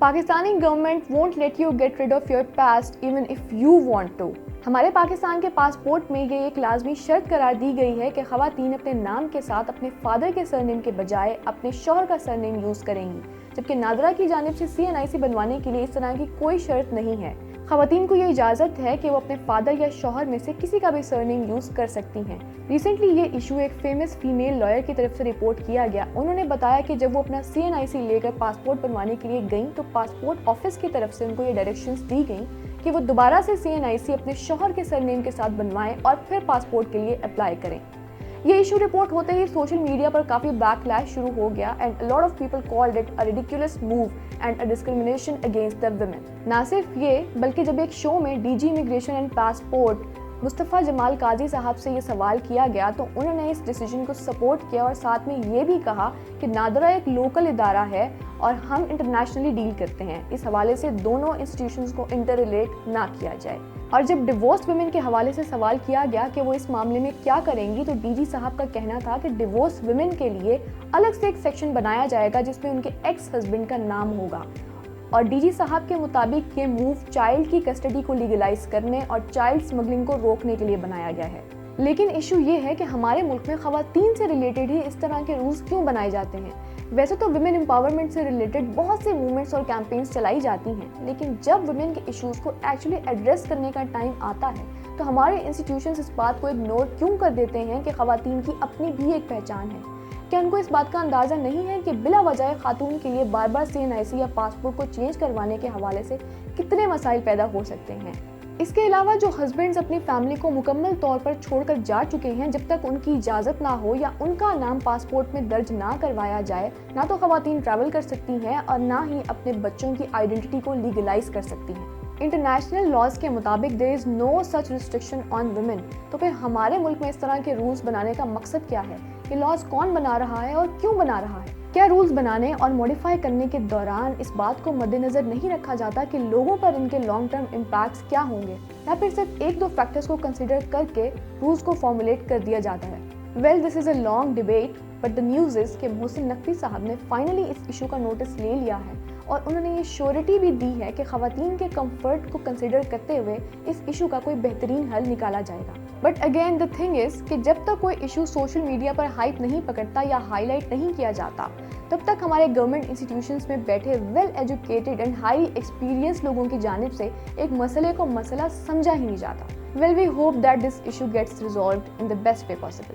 Pakistani government won't let you get rid of your past even if you want to. ہمارے پاکستان کے passport میں یہ ایک لازمی شرط قرار دی گئی ہے کہ خواتین اپنے نام کے ساتھ اپنے فادر کے سرنیم کے بجائے اپنے شوہر کا سرنیم یوز کریں گی، جبکہ نادرہ کی جانب سے CNIC بنوانے کے لیے اس طرح کی کوئی شرط نہیں ہے۔ خواتین کو یہ اجازت ہے کہ وہ اپنے فادر یا شوہر میں سے کسی کا بھی سرنیم یوز کر سکتی ہیں۔ ریسنٹلی یہ ایشو ایک فیمس فیمیل لائر کی طرف سے رپورٹ کیا گیا۔ انہوں نے بتایا کہ جب وہ اپنا CNIC لے کر پاسپورٹ بنوانے کے لیے گئیں تو پاسپورٹ آفس کی طرف سے ان کو یہ ڈائریکشنز دی گئیں کہ وہ دوبارہ سے CNIC اپنے شوہر کے سرنیم کے ساتھ بنوائیں اور پھر پاسپورٹ کے لیے اپلائی کریں۔ یہ ایشو رپورٹ ہوتے ہی سوشل میڈیا پر کافی بیک لیش شروع ہو گیا and a lot of people called it a ridiculous move and a discrimination against the women۔ نہ صرف یہ بلکہ جب ایک شو میں DG امیگریشن اینڈ پاسپورٹ مصطفیٰ جمال قاضی صاحب سے یہ سوال کیا گیا تو انہوں نے اس ڈیسیجن کو سپورٹ کیا اور ساتھ میں یہ بھی کہا کہ نادرہ ایک لوکل ادارہ ہے اور ہم انٹرنیشنلی ڈیل کرتے ہیں، اس حوالے سے دونوں انسٹیٹیوشنز کو انٹر ریلیٹ نہ کیا جائے۔ اور جب ڈیورس ویمن کے حوالے سے سوال کیا گیا کہ وہ اس معاملے میں کیا کریں گی تو DG صاحب کا کہنا تھا کہ ڈیورس ویمن کے لیے الگ سے ایک سیکشن بنایا جائے گا جس میں ان کے ایکس ہسبینڈ کا نام ہوگا، اور DG صاحب کے مطابق یہ موو چائلڈ کی کسٹڈی کو لیگلائز کرنے اور چائلڈ سمگلنگ کو روکنے کے لیے بنایا گیا ہے۔ لیکن ایشو یہ ہے کہ ہمارے ملک میں خواتین سے ریلیٹڈ ہی اس طرح کے رولز کیوں بنائے جاتے ہیں؟ ویسے تو ویمن امپاورمنٹ سے ریلیٹڈ بہت سے موومنٹس اور کیمپینز چلائی جاتی ہیں، لیکن جب ویمن کے ایشوز کو ایکچولی ایڈریس کرنے کا ٹائم آتا ہے تو ہمارے انسٹیٹیوشنز اس بات کو اگنور کیوں کر دیتے ہیں کہ خواتین کی اپنی بھی ایک پہچان ہے؟ کیا ان کو اس بات کا اندازہ نہیں ہے کہ بلا وجہ خاتون کے لیے بار بار CNIC یا پاسپورٹ کو چینج کروانے کے حوالے سے کتنے مسائل پیدا ہو سکتے ہیں؟ اس کے علاوہ جو ہسبینڈز اپنی فیملی کو مکمل طور پر چھوڑ کر جا چکے ہیں، جب تک ان کی اجازت نہ ہو یا ان کا نام پاسپورٹ میں درج نہ کروایا جائے، نہ تو خواتین ٹریول کر سکتی ہیں اور نہ ہی اپنے بچوں کی آئیڈینٹی کو لیگلائز کر سکتی ہیں۔ انٹرنیشنل لاز کے مطابق there is no such restriction on women۔ تو پھر ہمارے ملک میں اس طرح کے رولز بنانے کا مقصد کیا ہے؟ یہ لاز کون بنا رہا ہے اور کیوں بنا رہا ہے؟ کیا رولز بنانے اور موڈیفائی کرنے کے دوران اس بات کو مد نظر نہیں رکھا جاتا کہ لوگوں پر ان کے لانگ ٹرم امپیکٹس کیا ہوں گے، یا پھر صرف ایک دو فیکٹرز کو کنسیڈر کر کے رولز کو فارمولیٹ کر دیا جاتا ہے؟ Well this is a long debate but the news is کہ محسن نقوی صاحب نے فائنلی اس ایشو کا نوٹس لے لیا ہے اور انہوں نے یہ شیورٹی بھی دی ہے کہ خواتین کے کمفرٹ کو کنسیڈر کرتے ہوئے اس ایشو کا کوئی بہترین حل نکالا جائے گا۔ But again the thing is کہ جب تک کوئی ایشو سوشل میڈیا پر ہائپ نہیں پکڑتا یا ہائی لائٹ نہیں کیا جاتا، تب تک ہمارے گورنمنٹ انسٹیٹیوشنز میں بیٹھے well educated and high experience لوگوں کی جانب سے ایک مسئلے کو مسئلہ سمجھا ہی نہیں جاتا۔ Well we hope that this issue gets resolved in the best way possible.